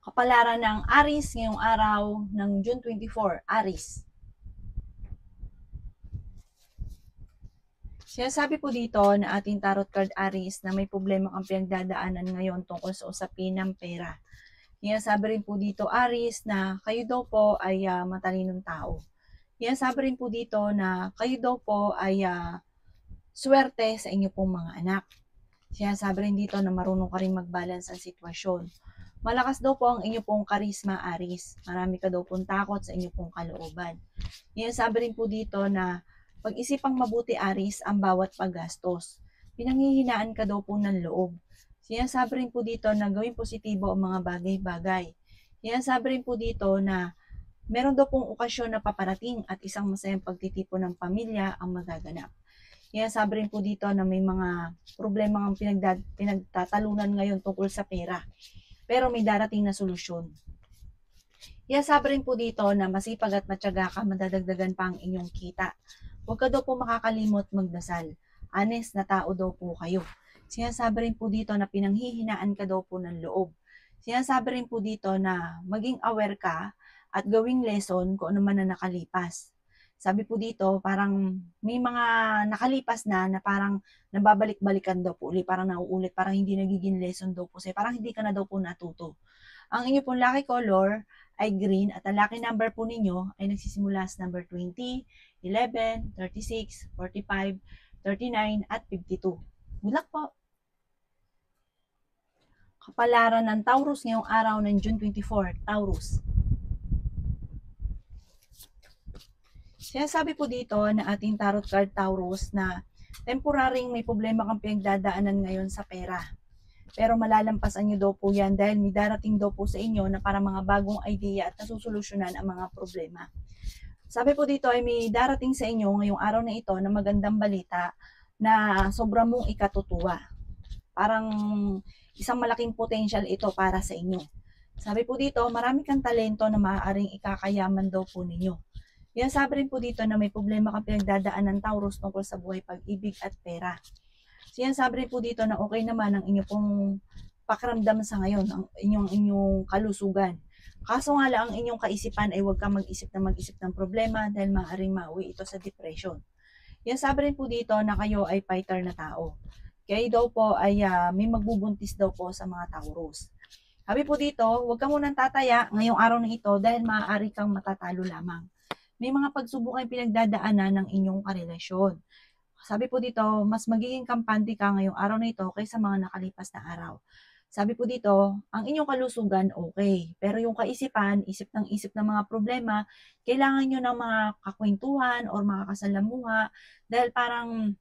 Kapalaran ng Aries ngayong araw ng June 24, Aries. Sinasabi po dito na ating tarot card Aries na may problema kang pinagdadaanan ngayon tungkol sa usapin ng pera. Sinasabi rin po dito Aries na kayo daw po ay matalinong tao. Sinasabi rin po dito na kayo daw po ay swerte sa inyo pong mga anak. Sinasabi rin dito na marunong ka rin mag-balance ang sitwasyon. Malakas daw po ang inyo pong karisma, Aries. Marami ka daw pong takot sa inyo pong kalooban. Sinasabi rin po dito na pag-isipang mabuti, Aries, ang bawat paggastos. Pinanghihinaan ka daw po ng loob. Sinasabi rin po dito na gawing positibo ang mga bagay-bagay. Sinasabi rin po dito na meron daw pong okasyon na paparating at isang masayang pagtitipon ng pamilya ang magaganap. Sinasabi rin po dito na may mga problema ang pinagtatalunan ngayon tungkol sa pera. Pero may darating na solusyon. Sinasabi rin po dito na masipag at matyaga ka, madadagdagan pa ang inyong kita. Huwag ka daw po makakalimot magdasal. Honest na tao daw po kayo. Sinasabi rin po dito na pinanghihinaan ka daw po ng loob. Sinasabi rin po dito na maging aware ka at gawing lesson kung ano man na nakalipas. Sabi po dito, parang may mga nakalipas na parang nababalik-balikan daw po ulit, parang nauulit, parang hindi nagiging lesson daw po sa'yo, parang hindi ka na daw po natuto. Ang inyo pong lucky color ay green at ang lucky number po ninyo ay nagsisimula sa number 20, 11, 36, 45, 39 at 52. Good luck po! Kapalaran ng Taurus ngayong araw ng June 24, Taurus. Sinasabi po dito na ating tarot card Taurus na temporaring may problema kang pinagdadaanan ngayon sa pera. Pero malalampasan nyo daw po yan dahil may darating daw po sa inyo na para mga bagong idea at nasusolusyonan ang mga problema. Sabi po dito ay may darating sa inyo ngayong araw na ito na magandang balita na sobra mong ikatutuwa. Parang isang malaking potential ito para sa inyo. Sabi po dito, marami kang talento na maaaring ikakayaman daw po ninyo. Yan sabi rin po dito na may problema kang pinagdadaan ng Taurus tungkol sa buhay, pag-ibig at pera. Yan sabi rin po dito na okay naman ang inyo pong pakiramdam sa ngayon, ang inyong kalusugan. Kaso nga lang ang inyong kaisipan ay huwag kang mag-isip ng problema dahil maaaring mauwi ito sa depression. Yan sabi rin po dito na kayo ay fighter na tao. Kayo daw po ay may magbubuntis daw po sa mga Taurus. Sabi po dito, huwag ka munang tataya ngayong araw na ito dahil maaari kang matatalo lamang. May mga pagsubok ay pinagdadaanan ng inyong karelasyon. Sabi po dito, mas magiging kampante ka ngayong araw na ito kaysa mga nakalipas na araw. Sabi po dito, ang inyong kalusugan okay, pero yung kaisipan, isip ng mga problema, kailangan nyo ng mga kakwentuhan or mga kasalamuha dahil parang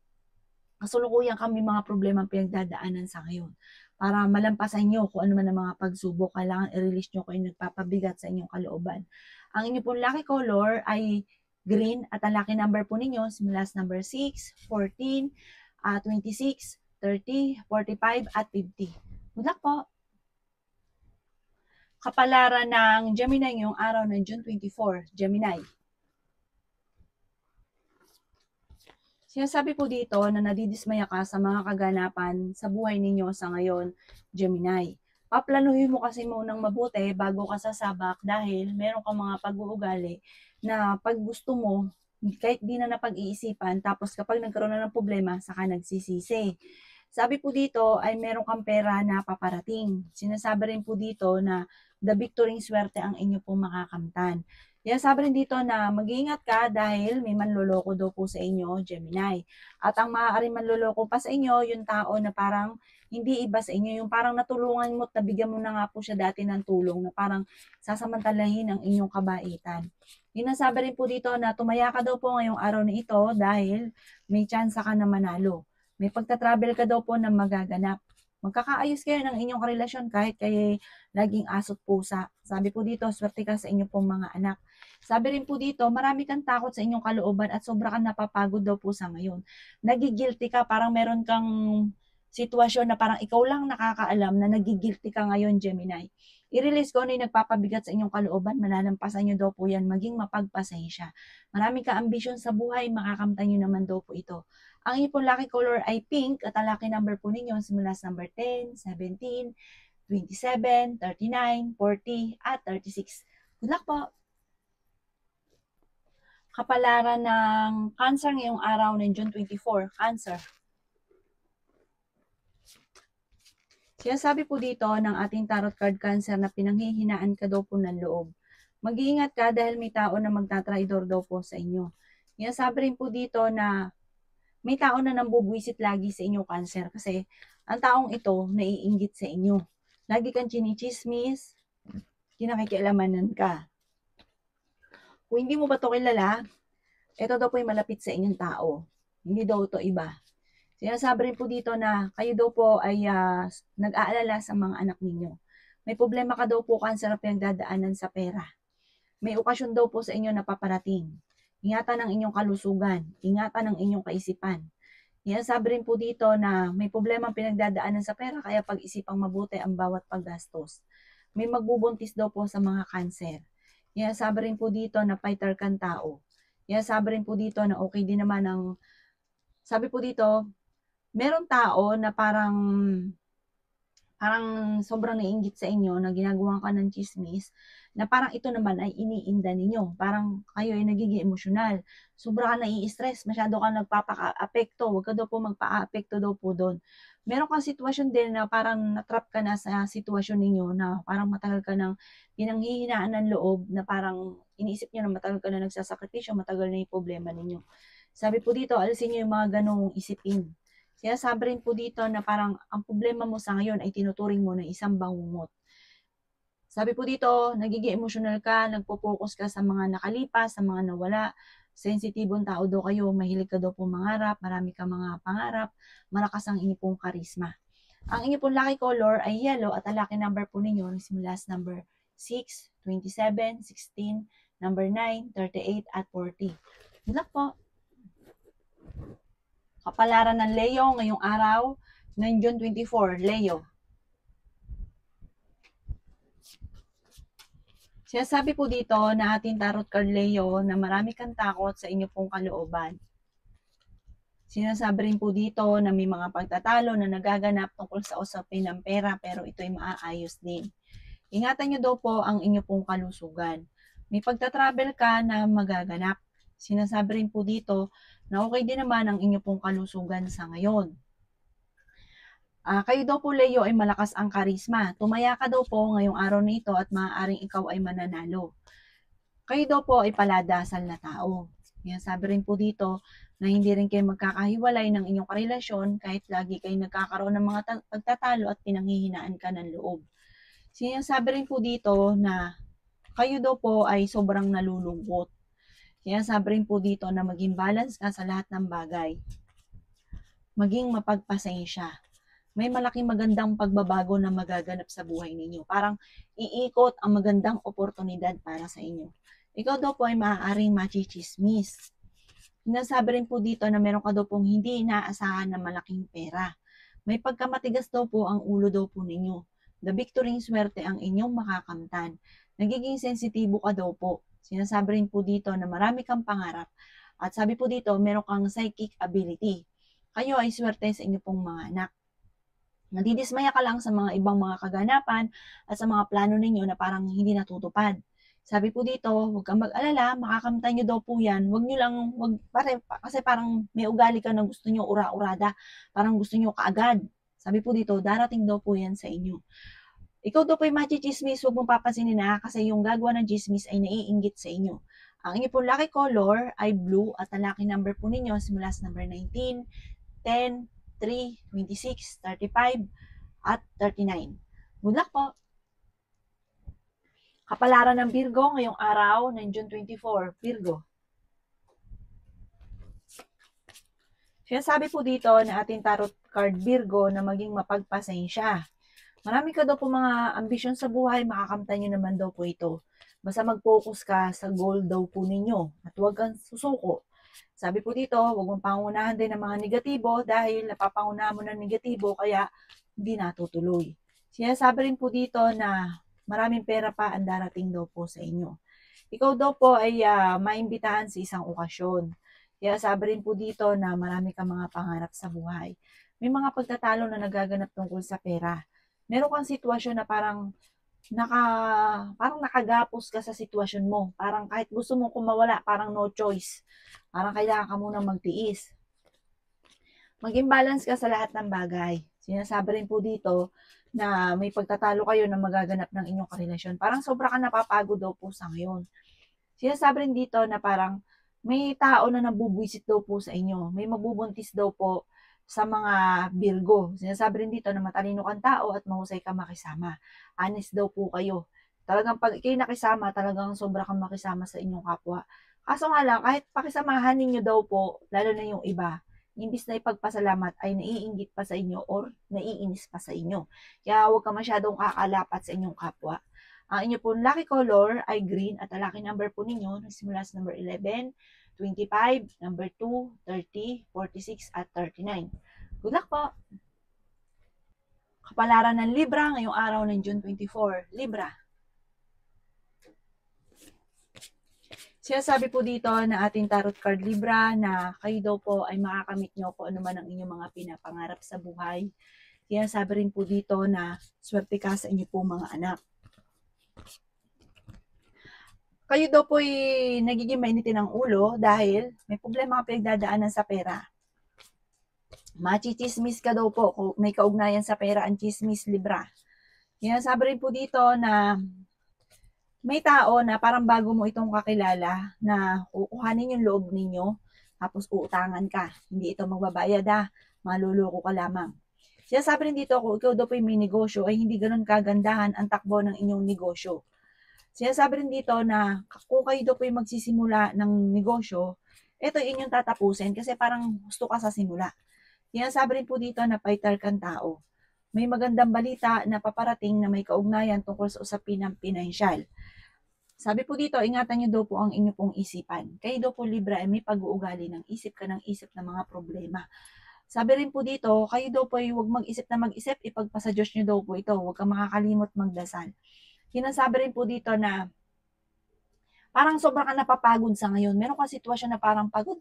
kasulukuyan kami mga problema pinagdadaanan sa ngayon. Para malampasan nyo kung ano man ang mga pagsubok, kailangan i-release nyo kung yung nagpapabigat sa inyong kalooban. Ang inyong pong lucky color ay green at ang lucky number po ninyo simula sa number 6, 14, 26, 30, 45 at 50. Good luck po! Kapalaran ng Gemini ngayong araw ng June 24, Gemini. Sinasabi po dito na nadidismaya ka sa mga kaganapan sa buhay ninyo sa ngayon, Gemini. Paplanuhin mo kasi munang mabuti bago ka sasabak dahil meron kang mga pag-uugali na pag gusto mo, kahit di na napag-iisipan, tapos kapag nagkaroon na ng problema, saka nagsisisi. Sabi po dito ay meron kang pera na paparating. Sinasabi rin po dito na the victory swerte ang inyo pong makakamtan. Yan sabi rin dito na mag-iingat ka dahil may manloloko daw po sa inyo, Gemini. At ang maaaring manloloko pa sa inyo, yung tao na parang hindi iba sa inyo, yung parang natulungan mo at nabigyan mo na nga po siya dati ng tulong na parang sasamantalahin ang inyong kabaitan. Inasabi rin po dito na tumaya ka daw po ngayong araw na ito dahil may chance ka na manalo. May pagta-travel ka daw po na magaganap. Magkakaayos kayo ng inyong relasyon kahit kayo laging asot pusa. Sabi po dito, swerte ka sa inyong pong mga anak. Sabi rin po dito, marami kang takot sa inyong kalooban at sobra kang napapagod daw po sa ngayon. Nagigilty ka, parang meron kang sitwasyon na parang ikaw lang nakakaalam na nagigilty ka ngayon, Gemini. I-release ko ano yung nagpapabigat sa inyong kalooban, malalampasan nyo daw po yan, maging mapagpasensya. Marami ka ambisyon sa buhay, makakamtan nyo naman daw po ito. Ang inyong lucky color ay pink at ang lucky number po ninyo simula sa number 10, 17, 27, 39, 40, at 36. Good luck po! Kapalaran ng Cancer ngayong araw ng June 24. Cancer. Sinasabi po dito ng ating tarot card Cancer na pinanghihinaan ka daw po ng loob. Mag-iingat ka dahil may tao na magtatraidor daw po sa inyo. Sinasabi rin po dito na may tao na nambubwisit lagi sa inyo Cancer kasi ang taong ito naiinggit sa inyo. Lagi kang chinichismis, kinakikialamanan ka. Kung hindi mo ba ito kilala, ito daw po yung malapit sa inyong tao. Hindi daw ito iba. Sinasabi rin po dito na kayo daw po ay nag-aalala sa mga anak ninyo. May problema ka daw po Cancer na pinagdadaanan sa pera. May okasyon daw po sa inyo na paparating. Ingatan ang inyong kalusugan. Ingatan ang inyong kaisipan. Sinasabi rin po dito na may problema pinagdadaanan sa pera kaya pag-isipang mabuti ang bawat paggastos. May magbubuntis daw po sa mga Cancer. Sinasabi rin po dito na fighter kang tao. Sabi rin po dito na okay din naman ang, sabi po dito, meron tao na parang sobrang naiinggit sa inyo na ginagawa ka ng chismis, na parang ito naman ay iniinda ninyo. Parang kayo ay nagiging emosyonal. Sobra ka nai-stress, masyado ka nagpapa-apekto, huwag ka daw po magpa-apekto daw po doon. Meron kang sitwasyon din na parang natrap ka na sa sitwasyon ninyo na parang matagal ka nang pinanghihinaan ng loob na parang iniisip nyo na matagal ka na nagsasakripisyo, matagal na yung problema ninyo. Sabi po dito, alisin nyo yung mga ganong isipin. Sabi rin po dito na parang ang problema mo sa ngayon ay tinuturing mo na isang bangungot. Sabi po dito, nagiging emosyonal ka, nagpo-focus ka sa mga nakalipas, sa mga nawala, sensitibong tao daw kayo, mahilig ka daw po mangarap, marami ka mga pangarap, malakas ang inyo pong karisma. Ang inyo pong lucky color ay yellow at ang lucky number po ninyo nagsimula sa number 6, 27, 16, number 9, 38, at 40. Good luck po! Kapalaran ng Leo ngayong araw ng June 24, Leo. Sinasabi po dito na ating tarot card Leo na marami kang takot sa inyo pong kalooban. Sinasabi rin po dito na may mga pagtatalo na nagaganap tungkol sa usapin ng pera pero ito ay maaayos din. Ingatan nyo daw po ang inyo pong kalusugan. May pagtatravel ka na magaganap. Sinasabi rin po dito na okay din naman ang inyo pong kalusugan sa ngayon. Kayo daw po Leo ay malakas ang karisma. Tumaya ka daw po ngayong araw na ito at maaaring ikaw ay mananalo. Kayo daw po ay paladasal na tao. Sabi rin po dito na hindi rin kayo magkakahiwalay ng inyong karelasyon kahit lagi kayo nagkakaroon ng mga pagtatalo at pinanghihinaan ka ng loob. Sinasabi rin po dito na kayo daw po ay sobrang nalulungkot. Sinasabi rin po dito na maging balance ka sa lahat ng bagay. Maging mapagpasensya. May malaking magandang pagbabago na magaganap sa buhay ninyo. Parang iikot ang magandang oportunidad para sa inyo. Ikaw daw po ay maaaring machichismis. Sinasabi rin po dito na meron ka daw pong hindi inaasahan na malaking pera. May pagkamatigas daw po ang ulo daw po ninyo. The victory swerte ang inyong makakamtan. Nagiging sensitibo ka daw po. Sinasabi rin po dito na marami kang pangarap. At sabi po dito, meron kang psychic ability. Kayo ay swerte sa inyong pong mga anak. Nadidismaya ka lang sa mga ibang mga kaganapan at sa mga plano ninyo na parang hindi natutupad. Sabi po dito, huwag kang mag-alala, makakamtan nyo daw po yan. Huwag nyo lang, kasi parang may ugali ka na gusto nyo ura-urada, parang gusto nyo kaagad. Sabi po dito, darating daw po yan sa inyo. Ikaw daw po yung machichismis, huwag mong papansinin na kasi yung gagawa ng chismis ay naiinggit sa inyo. Ang inyo pong lucky color ay blue at ang lucky number po ninyo simula sa number 19, 10, 3, 26, 35, at 39. Good luck po! Kapalaran ng Virgo ngayong araw ng June 24, Virgo. Sinasabi po dito na ating tarot card Virgo na maging mapagpasensya. Marami ka daw po mga ambisyon sa buhay, makakamtan nyo naman daw po ito. Basta mag-focus ka sa goal daw po ninyo at huwag kang susuko. Sabi po dito, huwag mong pangunahan din ng mga negatibo dahil napapangunahan mo ng negatibo kaya hindi natutuloy. Sinasabi rin po dito na maraming pera pa ang darating daw po sa inyo. Ikaw daw po ay maimbitahan sa isang okasyon. Kaya sabi rin po dito na marami kang mga pangarap sa buhay. May mga pagtatalo na nagaganap tungkol sa pera. meron kang sitwasyon na parang nakagapos ka sa sitwasyon mo. Parang kahit gusto mong kumawala, parang no choice. Parang kailangan ka munang magtiis. Maging balance ka sa lahat ng bagay. Sinasabi rin po dito na may pagtatalo kayo na magaganap ng inyong karelasyon. Parang sobra ka napapagod daw po sa ngayon. Sinasabi rin dito na parang may tao na nabubwisit daw po sa inyo. May mabubuntis daw po sa mga Virgo. Sinasabi rin dito na matalino kang tao at mahusay ka makisama. Honest daw po kayo. Talagang pag kayo nakisama, talagang sobra kang makisama sa inyong kapwa. Kaso nga lang, kahit pakisamahan ninyo daw po, lalo na yung iba, imbis na ipagpasalamat ay naiinggit pa sa inyo or naiinis pa sa inyo. Kaya huwag ka masyadong kakalapat sa inyong kapwa. Ang inyo pong lucky color ay green at ang lucky number po ninyo nagsimula sa number 11, 25, number 2, 30, 46 at 39. Good luck po! Kapalaran ng Libra ngayong araw ng June 24. Libra. Sinasabi po dito na ating tarot card Libra na kayo daw po ay makakamit nyo kung ano man ang inyong mga pinapangarap sa buhay. Sinasabi rin po dito na swerte ka sa inyo po mga anak. Kayo daw po ay nagiging mainitin ng ulo dahil may problema ka pinagdadaanan sa pera. Machichismis ka daw po kung may kaugnayan sa pera ang chismis Libra. Sinasabi rin po dito na may tao na parang bago mo itong kakilala na kukuhanin yung loob ninyo tapos uutangan ka. Hindi ito magbabayad maluloko ka lamang. Sinasabi rin dito kung ikaw daw po may negosyo ay hindi ganun kagandahan ang takbo ng inyong negosyo. Sinasabi rin dito na kung kayo daw po magsisimula ng negosyo, ito inyong tatapusin kasi parang gusto ka sa simula. Sinasabi rin po dito na fighter kang tao. May magandang balita na paparating na may kaugnayan tungkol sa usapin ng pinansyal. Sabi po dito, ingatan nyo daw po ang inyo pong isipan. Kayo daw po Libra ay may pag-uugali ng isip ka ng isip ng mga problema. Sabi rin po dito, kayo daw po ay huwag mag-isip na mag-isip, ipagpasa Diyos nyo daw po ito. Huwag kang makakalimot magdasal. Sinasabi rin po dito na parang sobrang ka napapagod sa ngayon. Meron kang sitwasyon na parang pagod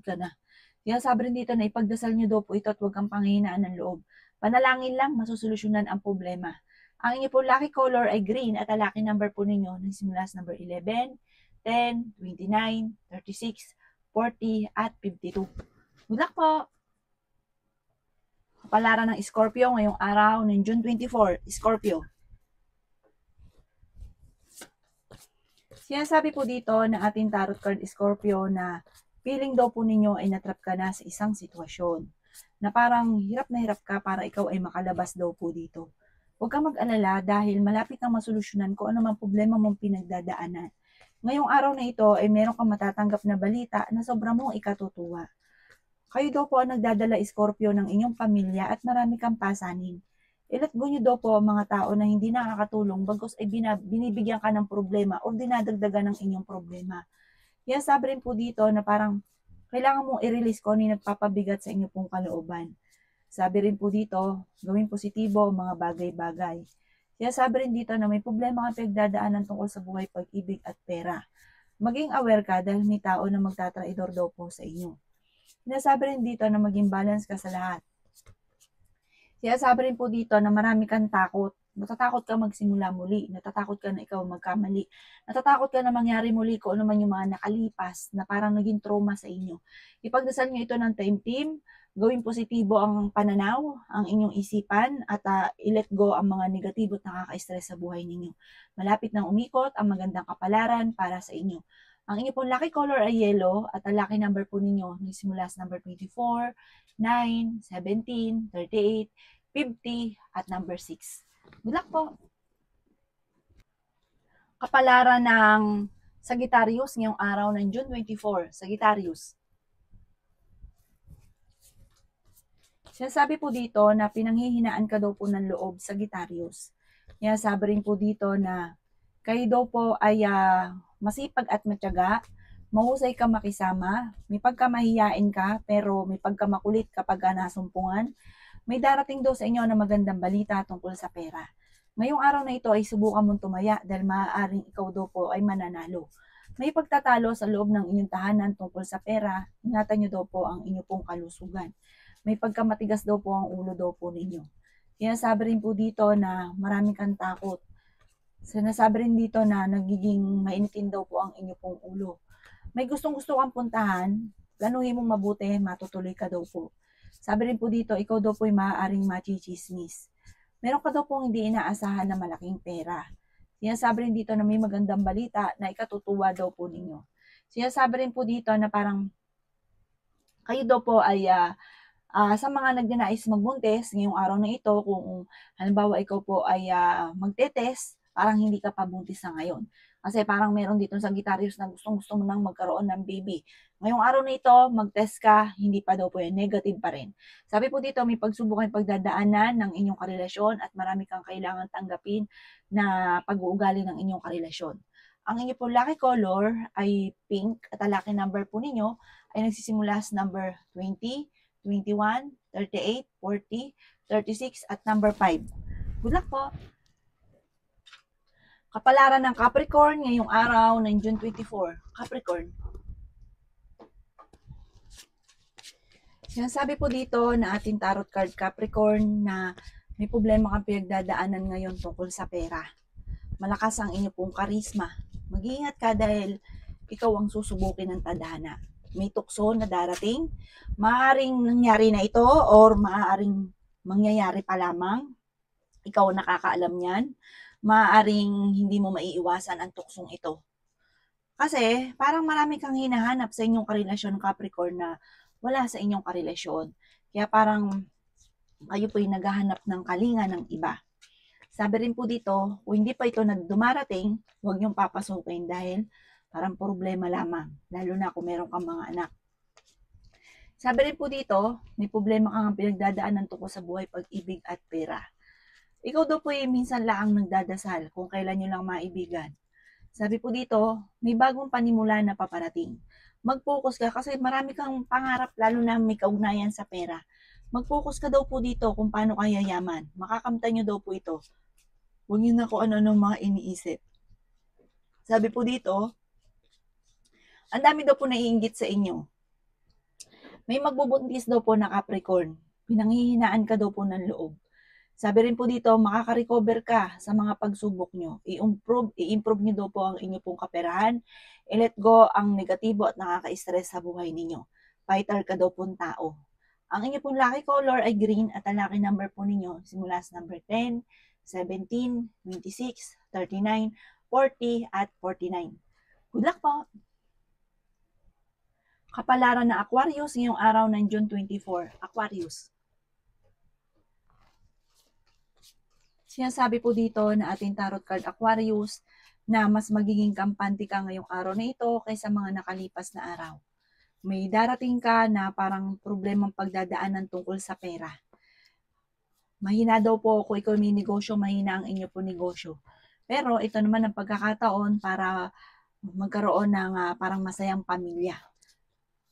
ka na. Sinasabi rin dito na ipagdasal nyo daw po ito at huwag kang panghihinaan ng loob. Panalangin lang, masusolusyonan ang problema. Ang inyo po lucky color ay green at ang lucky number po ninyo nagsimula sa number 11, 10, 29, 36, 40 at 52. Good luck po! Kapalaran ng Scorpio ngayong araw ng June 24, Scorpio. Sinasabi po dito na ating tarot card Scorpio na feeling daw po ninyo ay natrap ka na sa isang sitwasyon na parang hirap na hirap ka para ikaw ay makalabas daw po dito. Huwag kang mag-alala dahil malapit nang masolusyonan kung ano man problema mong pinagdadaanan. Ngayong araw na ito ay meron kang matatanggap na balita na sobra mong ikatutuwa. Kayo daw po ang nagdadala Scorpio ng inyong pamilya at marami kang pasanin. Ilat go nyo daw po ang mga tao na hindi nakakatulong bagkus ay binibigyan ka ng problema o dinadagdagan ng inyong problema. Kaya sabi rin po dito na parang kailangan mong i-release kung ano yung nagpapabigat sa inyo pong kalooban. Sabi rin po dito, gawin positibo ang mga bagay-bagay. Kaya sabi rin dito na may problema kang pinagdadaanan tungkol sa buhay, pag-ibig at pera. Maging aware ka dahil may tao na magtatraidor daw po sa inyo. Sinasabi rin dito na maging balance ka sa lahat. Sinasabi rin po dito na marami kang takot. Natatakot ka magsimula muli. Natatakot ka na ikaw magkamali. Natatakot ka na mangyari muli kung ano man yung mga nakalipas na parang naging trauma sa inyo. Ipagdasal nyo ito ng time-team. Gawing positibo ang pananaw, ang inyong isipan, at i-let go ang mga negatibo at nakaka-stress sa buhay ninyo. Malapit nang umikot ang magandang kapalaran para sa inyo. Ang inyo pong lucky color ay yellow at ang lucky number po ninyo nagsimula sa number 24, 9, 17, 38, 50 at number 6. Good luck po! Kapalaran ng Sagittarius ngayong araw ng June 24, Sagittarius. Sinasabi po dito na pinanghihinaan ka daw po ng loob, Sagittarius. Sinasabi rin po dito na kayo daw po ay masipag at matyaga, mahusay ka makisama, may pagkamahiyain ka, pero may pagkamakulit kapag nasumpungan. May darating daw sa inyo na magandang balita tungkol sa pera. Ngayong araw na ito ay subukan mong tumaya dahil maaaring ikaw daw po ay mananalo. May pagtatalo sa loob ng inyong tahanan tungkol sa pera, ingatan nyo daw po ang inyong pong kalusugan. May pagkamatigas daw po ang ulo daw po ninyo. Sinasabi rin po dito na marami kang takot. Sinasabi rin dito na nagiging mainitin daw po ang inyo pong ulo. May gustong-gusto kang puntahan, planuhin mong mabuti, matutuloy ka daw po. Sabi rin po dito, ikaw daw po ay maaaring machichismis. Meron ka daw pong hindi inaasahan na malaking pera. Sinasabi rin dito na may magandang balita na ikatutuwa daw po ninyo. Sinasabi rin po dito na parang kayo daw po ay sa mga nagnanais magbuntis ngayong araw na ito, kung halimbawa ikaw po ay magte-test, parang hindi ka pa buntis na ngayon. Kasi parang meron dito sa Sagittarius na gustong-gusto mo nang magkaroon ng baby. Ngayong araw na ito, mag-test ka, hindi pa daw po yan, negative pa rin. Sabi po dito, may pagsubok kayong pagdadaanan ng inyong karelasyon at marami kang kailangan tanggapin na pag-uugali ng inyong karelasyon. Ang inyong po lucky color ay pink at ang lucky number po ninyo ay nagsisimula sa number 20, 21, 38, 40, 36 at number 5. Good luck po! Kapalaran ng Capricorn ngayong araw ng June 24. Capricorn. Sinasabi po dito na ating tarot card Capricorn na may problema kang pinagdadaanan ngayon tungkol sa pera. Malakas ang inyo pong karisma. Mag-iingat ka dahil ikaw ang susubukin ng tadhana. May tukso na darating. Maaaring nangyari na ito or maaaring mangyayari pa lamang. Ikaw ang nakakaalam yan. Maaaring hindi mo maiiwasan ang tuksong ito. Kasi parang marami kang hinahanap sa inyong karelasyon Capricorn na wala sa inyong karelasyon. Kaya parang kayo po'y naghahanap ng kalinga ng iba. Sabi rin po dito, kung hindi pa ito dumarating, huwag niyong papasukin dahil parang problema lamang, lalo na kung meron kang mga anak. Sabi rin po dito, may problema kang pinagdadaanan tungkol sa buhay, pag-ibig at pera. Ikaw daw po minsan lang nagdadasal kung kailan nyo lang maibigan. Sabi po dito, may bagong panimula na paparating. Mag-focus ka kasi marami kang pangarap lalo na may kaugnayan sa pera. Mag-focus ka daw po dito kung paano kaya yaman. Makakamtan nyo daw po ito. Huwag nyo na kung ano-ano mga iniisip. Sabi po dito, ang dami daw po naiinggit sa inyo. May magbubuntis daw po na Capricorn. Pinanghihinaan ka daw po ng loob. Sabi rin po dito, makaka-recover ka sa mga pagsubok nyo. I-improve nyo daw po ang inyo pong kaperahan. I-let go ang negatibo at nakaka-stress sa buhay ninyo. Fighter ka daw pong tao. Ang inyo pong lucky color ay green at ang lucky number po ninyo simula sa number 10, 17, 26, 39, 40 at 49. Good luck po! Kapalaran na Aquarius ngayong araw ng June 24. Aquarius. Sinasabi po dito na ating tarot card Aquarius na mas magiging kampante ka ngayong araw na ito kaysa mga nakalipas na araw. May darating ka na parang problemang pagdadaanan tungkol sa pera. Mahina daw po kung ikaw may negosyo, mahina ang inyo po negosyo. Pero ito naman ang pagkakataon para magkaroon ng parang masayang pamilya.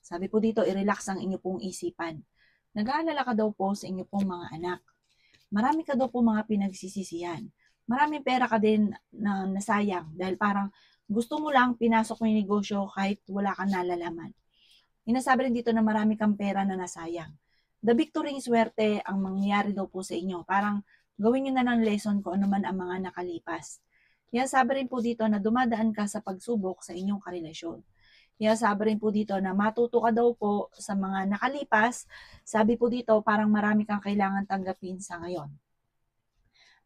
Sabi po dito, i-relax ang inyo pong isipan. Nag-aalala ka daw po sa inyo pong mga anak. Marami ka daw po mga pinagsisisihan. Maraming pera ka din na nasayang dahil parang gusto mo lang pinasok mo yung negosyo kahit wala kang nalalaman. Inasabi rin dito na marami kang pera na nasayang. The victory is swerte ang mangyayari daw po sa inyo. Parang gawin nyo na ng lesson kung ano man ang mga nakalipas. Kaya sabi rin po dito na dumadaan ka sa pagsubok sa inyong karelasyon. Kaya sabi rin po dito na matuto ka daw po sa mga nakalipas. Sabi po dito parang marami kang kailangan tanggapin sa ngayon.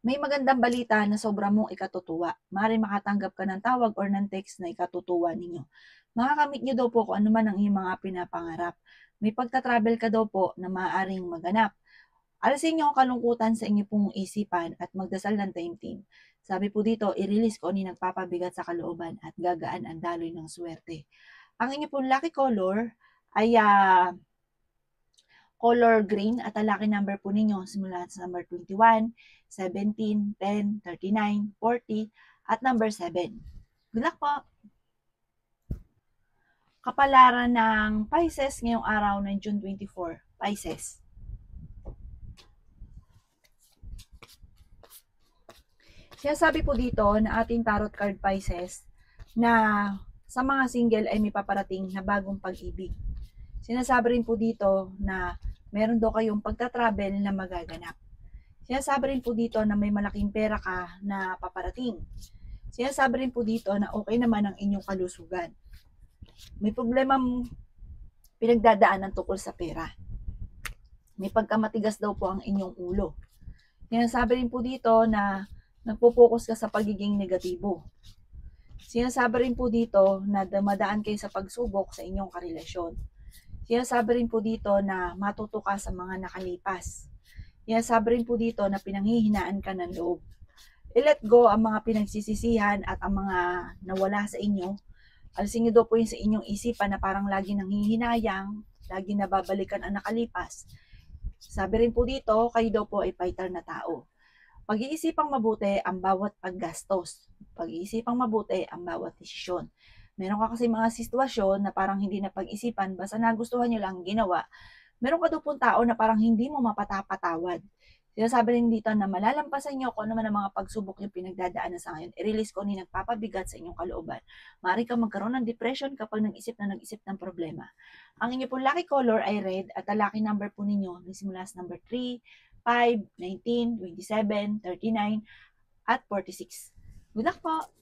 May magandang balita na sobrang mong ikatutuwa. Maaaring makatanggap ka ng tawag or ng text na ikatutuwa ninyo. Makakamit nyo daw po kung ano man ang iyong mga pinapangarap. May pagta-travel ka daw po na maaaring maganap. Alisin nyo ang kalungkutan sa inyo pong isipan at magdasal ng taimtim. Sabi po dito, i-release ko ni nagpapabigat sa kalooban at gagaan ang daloy ng swerte. Ang inyo pong lucky color ay color green at ang lucky number po ninyo simula sa number 21, 17, 10, 39, 40 at number 7. Good luck po! Kapalaran ng Pisces ngayong araw ng June 24. Pisces. Sinasabi po dito na ating tarot card Pisces na sa mga single ay may paparating na bagong pag-ibig. Sinasabi rin po dito na meron daw kayong pagta-travel na magaganap. Sinasabi rin po dito na may malaking pera ka na paparating. Sinasabi rin po dito na okay naman ang inyong kalusugan. May problemang pinagdadaanan tungkol sa pera. May pagkamatigas daw po ang inyong ulo. Sinasabi rin po dito na nagpo-focus ka sa pagiging negatibo. Sinasabi rin po dito na dumadaan kayo sa pagsubok sa inyong karelasyon. Sinasabi rin po dito na matuto ka sa mga nakalipas. Sinasabi rin po dito na pinanghihinaan ka ng loob. I-let go ang mga pinagsisisihan at ang mga nawala sa inyo. Alisin niyo daw po yun sa inyong isipan na parang lagi nanghihinayang, lagi nababalikan ang nakalipas. Sabi rin po dito, kayo daw po ay fighter na tao. Pag-iisipang mabuti ang bawat paggastos. Pag-iisipang mabuti ang bawat desisyon. Meron ka kasi mga sitwasyon na parang hindi na pag-isipan, basta nagustuhan nyo lang ginawa. Meron ka daw pong tao na parang hindi mo mapatapatawad. Sinasabi rin dito na malalampasan nyo kung ano man ang mga pagsubok yung pinagdadaanan sa ngayon. I-release ko ni nagpapabigat sa inyong kalooban. Maaari kang magkaroon ng depression kapag nag-isip ng problema. Ang inyo pong lucky color ay red at ang lucky number po ninyo nagsimula sa number 3, 5, 19, 27, 39, at 46. Good luck po!